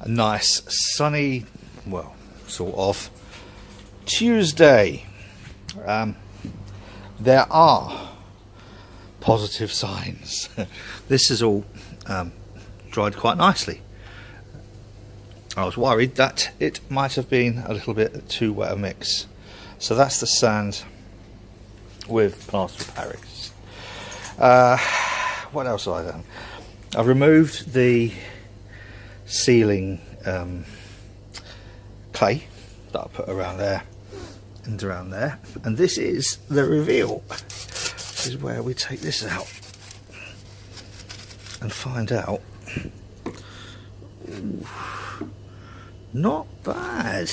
a nice sunny, well, sort of Tuesday. There are positive signs. This is all dried quite nicely. I was worried that it might have been a little bit too wet a mix. So that's the sand with plaster of Paris. What else have I done? I've removed the ceiling clay that I put around there and around there, and this is the reveal. This is where we take this out and find out. Ooh, not bad.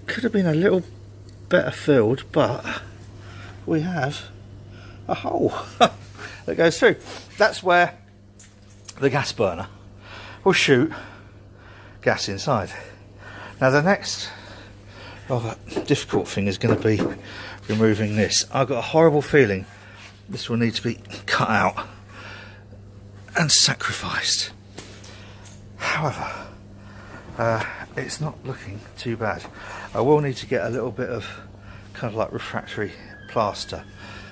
Could have been a little better filled, but we have a hole that goes through. That's where the gas burner will shoot gas inside. Now the next rather difficult thing is going to be removing this. I've got a horrible feeling this will need to be cut out and sacrificed. However, it's not looking too bad. I will need to get a little bit of kind of like refractory plaster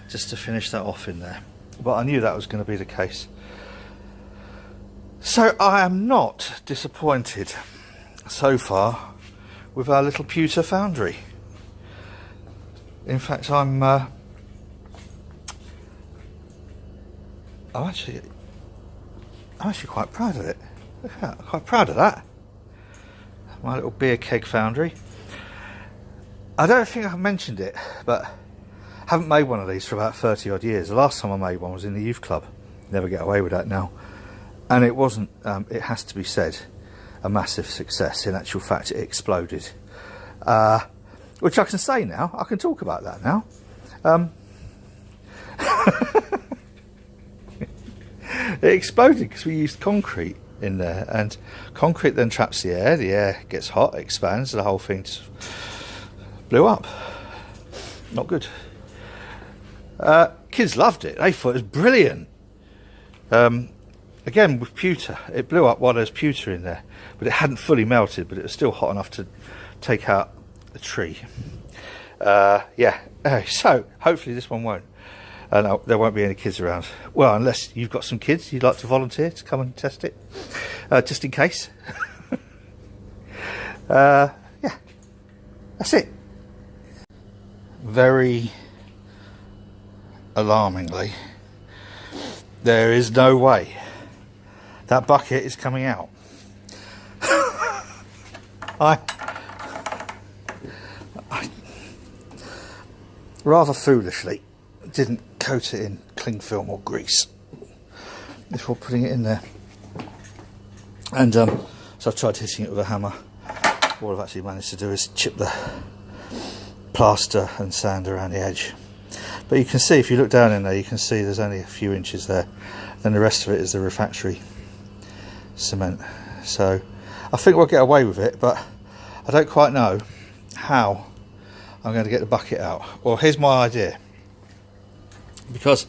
just to finish that off in there, but I knew that was going to be the case. So I am not disappointed so far with our little pewter foundry. In fact, I'm actually quite proud of it. Look at that, I'm quite proud of that. My little beer keg foundry. I don't think I've mentioned it, but I haven't made one of these for about 30 odd years. The last time I made one was in the youth club. Never get away with that now. And it wasn't, it has to be said, a massive success. In actual fact, it exploded. Which I can say now, I can talk about that now. It exploded because we used concrete in there, and concrete then traps the air gets hot, expands, the whole thing just blew up. Not good. Kids loved it, they thought it was brilliant. Again with pewter, it blew up while there was pewter in there, but it hadn't fully melted, but it was still hot enough to take out the tree. Yeah, so hopefully this one won't. No, there won't be any kids around. Well, unless you've got some kids you'd like to volunteer to come and test it, just in case. Yeah, that's it. Very alarmingly, there is no way that bucket is coming out. I rather foolishly didn't coat it in cling film or grease before putting it in there, and so I've tried hitting it with a hammer. All I've actually managed to do is chip the plaster and sand around the edge, but you can see, if you look down in there, you can see there's only a few inches there, then the rest of it is the refractory cement. So I think we'll get away with it, but I don't quite know how I'm going to get the bucket out. Well, here's my idea. Because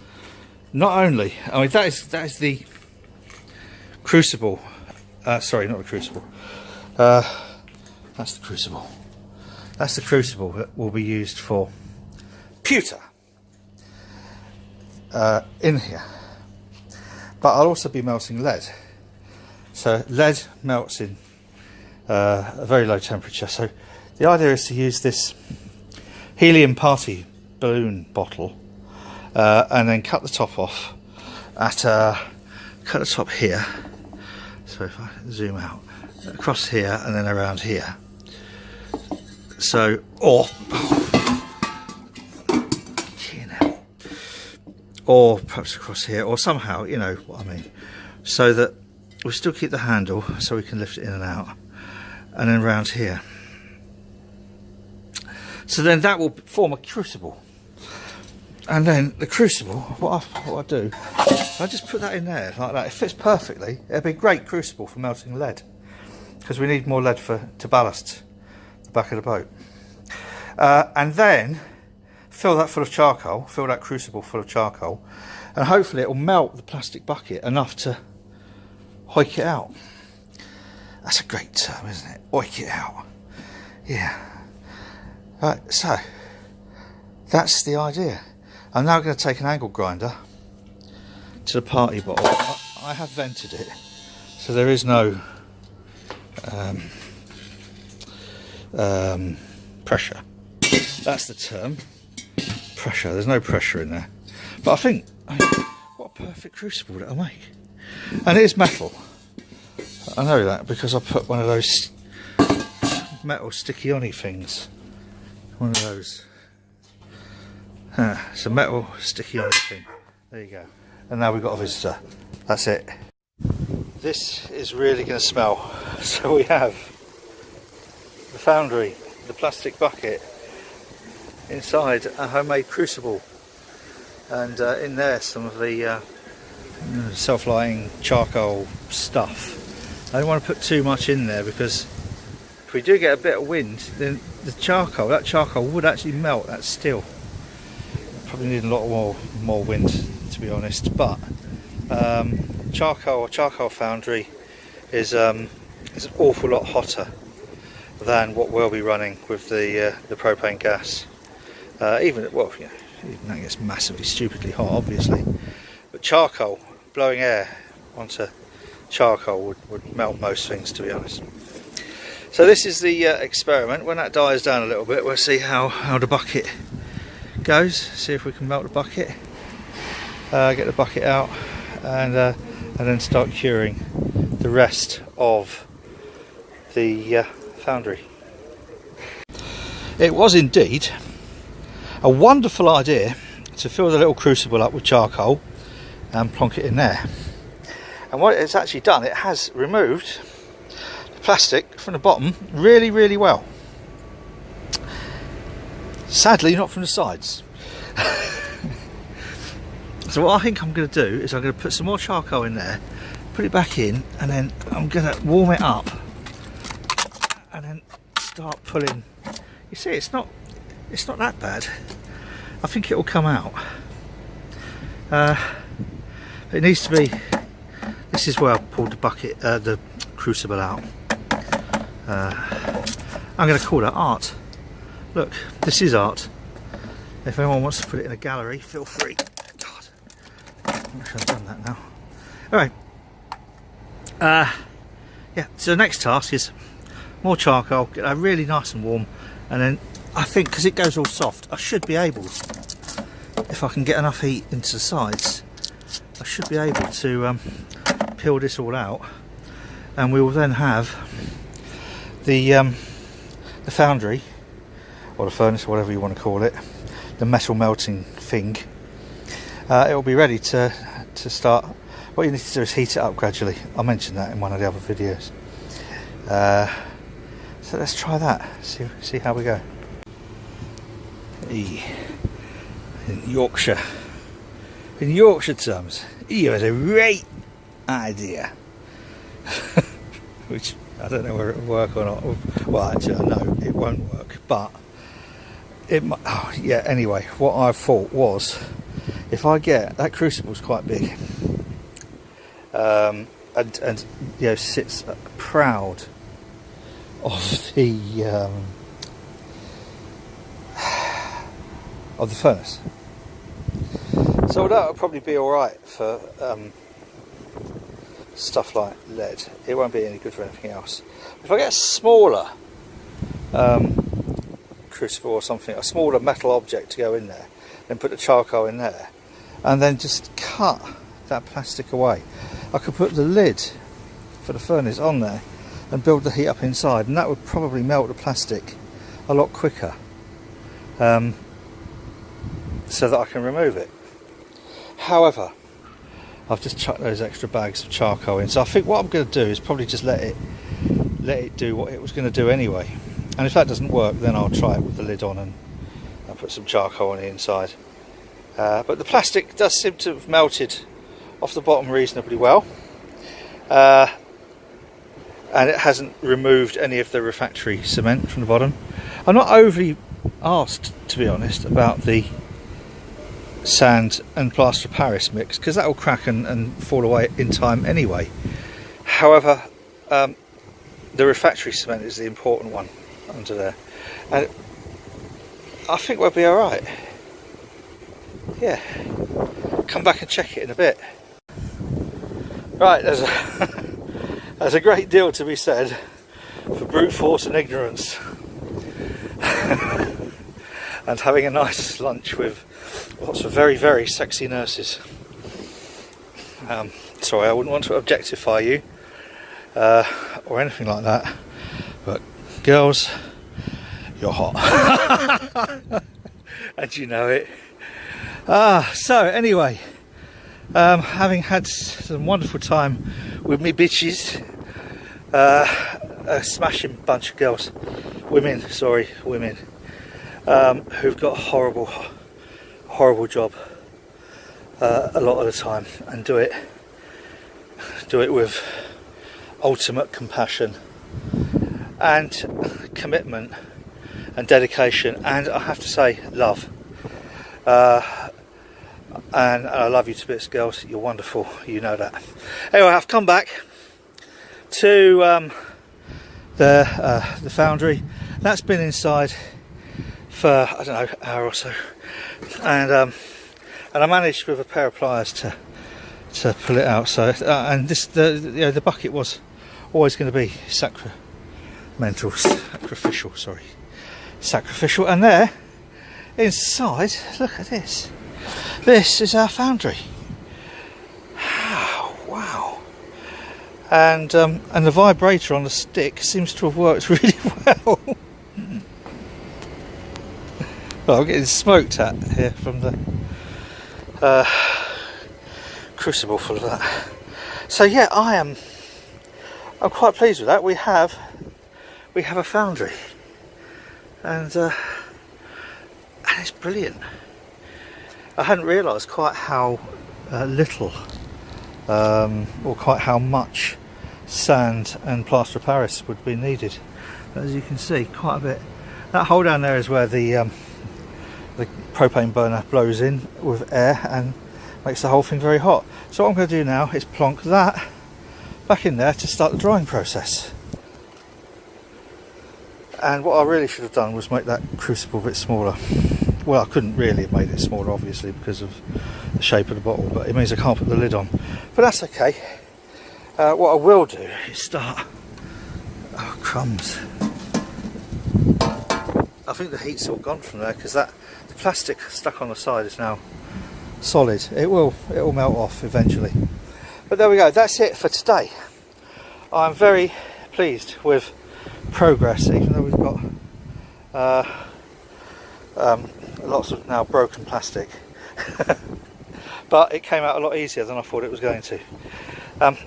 not only, I mean, that is the crucible. Sorry, not the crucible. That's the crucible. That's the crucible that will be used for pewter in here. But I'll also be melting lead. So lead melts in a very low temperature. So the idea is to use this helium party balloon bottle. And then cut the top off at cut the top here. So if I zoom out across here and then around here. So or perhaps across here, or somehow, you know what I mean, so that we still keep the handle so we can lift it in and out, and then round here. So then that will form a crucible. And then the crucible, what I do, I just put that in there like that. It fits perfectly. It'd be a great crucible for melting lead, because we need more lead to ballast the back of the boat. And then fill that full of charcoal, fill that crucible full of charcoal, and hopefully it will melt the plastic bucket enough to hoik it out. That's a great term, isn't it? Oik it out. Yeah. Right, so that's the idea. I'm now going to take an angle grinder to the party bottle. I have vented it, so there is no pressure. That's the term. Pressure. There's no pressure in there. But I think, what a perfect crucible that'll make. And it is metal. I know that because I put one of those metal sticky-on-y things. One of those. It's a metal sticky-on-y thing. There you go. And now we've got a visitor. That's it. This is really going to smell. So we have the Foundry, the plastic bucket, inside a homemade crucible, and in there some of the self-lighting charcoal stuff. I don't want to put too much in there because if we do get a bit of wind, then the charcoal, that charcoal would actually melt. That still probably need a lot more wind, to be honest. But charcoal Foundry is an awful lot hotter than what we'll be running with the propane gas. Even that gets massively stupidly hot, obviously. But charcoal, blowing air onto charcoal would melt most things, to be honest. So this is the experiment. When that dies down a little bit, we'll see how the bucket goes. See if we can melt the bucket. Get the bucket out and then start curing the rest of the Foundry. It was indeed a wonderful idea to fill the little crucible up with charcoal and plonk it in there. And what it's actually done, it has removed the plastic from the bottom really, really well. Sadly, not from the sides. So what I think I'm going to do is I'm going to put some more charcoal in there, put it back in, and then I'm going to warm it up and then start pulling. You see, it's not that bad. I think it will come out. It needs to be. This is where I pulled the crucible out. I'm going to call that art. Look, this is art. If anyone wants to put it in a gallery, feel free. God, I wish I'd done that now. Anyway, yeah. So the next task is more charcoal, get that really nice and warm, and then I think because it goes all soft, I should be able, if I can get enough heat into the sides, I should be able to peel this all out, and we will then have the Foundry, or the furnace, or whatever you want to call it, the metal melting thing. It will be ready to start. What you need to do is heat it up gradually. I'll mention that in one of the other videos. So let's try that. See how we go. In Yorkshire terms, he has a great idea. Which I don't know whether it will work or not. Well, actually, I know it won't work, but it might. Oh, yeah. Anyway, what I thought was, if I get that crucible's quite big, and you know, sits proud of the furnace. So that would probably be alright for stuff like lead. It won't be any good for anything else. If I get a smaller crucible or something, a smaller metal object to go in there, then put the charcoal in there, and then just cut that plastic away, I could put the lid for the furnace on there and build the heat up inside, and that would probably melt the plastic a lot quicker, so that I can remove it. However, I've just chucked those extra bags of charcoal in, so I think what I'm going to do is probably just let it do what it was going to do anyway, and if that doesn't work, then I'll try it with the lid on and I'll put some charcoal on the inside. But the plastic does seem to have melted off the bottom reasonably well, and it hasn't removed any of the refractory cement from the bottom. I'm not overly asked, to be honest, about the sand and plaster of Paris mix, because that will crack and fall away in time anyway. However, the refractory cement is the important one under there, and I think we'll be alright. Yeah, come back and check it in a bit. Right, there's a great deal to be said for brute force and ignorance. And having a nice lunch with lots of very, very sexy nurses. Sorry, I wouldn't want to objectify you or anything like that, but girls, you're hot. And you know it. So anyway, having had some wonderful time with me bitches, a smashing bunch of girls, women, who've got a horrible job a lot of the time, and do it with ultimate compassion and commitment and dedication, and I have to say love. And I love you to bits, girls. You're wonderful, you know that. Anyway, I've come back to the Foundry. That's been inside for, I don't know, an hour or so, and I managed with a pair of pliers to pull it out. So and this, the bucket was always going to be sacrificial, and there inside, look at this. This is our Foundry. Wow. And the vibrator on the stick seems to have worked really well. Well, I'm getting smoked at here from the crucible full of that. So yeah, I'm quite pleased with that. We have a Foundry, and it's brilliant. I hadn't realised quite how little or quite how much sand and plaster of Paris would be needed. As you can see, quite a bit. That hole down there is where the propane burner blows in with air and makes the whole thing very hot. So what I'm going to do now is plonk that back in there to start the drying process. And what I really should have done was make that crucible a bit smaller. Well, I couldn't really have made it smaller, obviously, because of the shape of the bottle, but it means I can't put the lid on. But that's okay. What I will do is start... Oh, crumbs. I think the heat's all gone from there, because the plastic stuck on the side is now solid. It will melt off eventually. But there we go, that's it for today. I'm very pleased with progress, even though we've got lots of now broken plastic. But it came out a lot easier than I thought it was going to.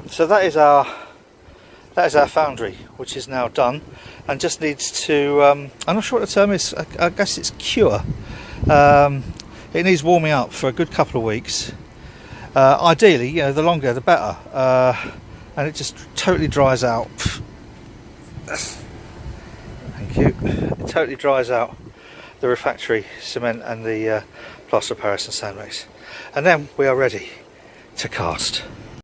So that is our Foundry, which is now done and just needs to I'm not sure what the term is. I guess it's cure. It needs warming up for a good couple of weeks. Ideally, you know, the longer the better. And it just totally dries out. Thank you. It totally dries out the refractory cement and the plaster of Paris and sand mix, and then we are ready to cast.